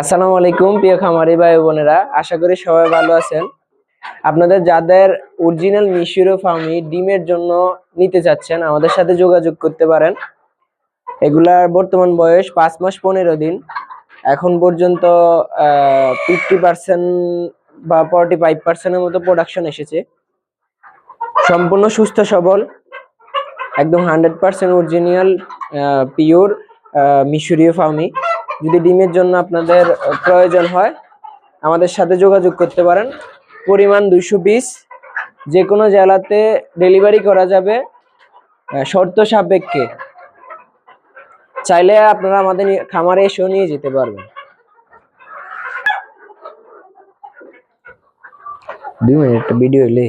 আসসালামু আলাইকুম প্রিয় খামারি ভাই বোনেরা, আশা করি সবাই ভালো আছেন। আপনাদের যাদের অরিজিনাল মিশরীয় ফার্মি ডিমের জন্য নিতে চাচ্ছেন আমাদের সাথে যোগাযোগ করতে পারেন। এগুলার বর্তমান বয়স 5 মাস 15 দিন। এখন পর্যন্ত 50% বা 45%-এর মতো প্রোডাকশন এসেছে। সম্পূর্ণ সুস্থ সবল, একদম 100% অরিজিনাল পিওর মিশরীয় ফার্মি। যদি ডিমের জন্য আপনাদের প্রয়োজন হয় আমাদের সাথে যোগাযোগ করতে পারেন। পরিমাণ 200 পিস, যে কোনো জেলাতে ডেলিভারি করা যাবে শর্ত সাপেক্ষে। চাইলে আপনারা আমাদের খামারে এসেও নিয়ে যেতে পারবেন। 2 মিনিট ভিডিও হইলে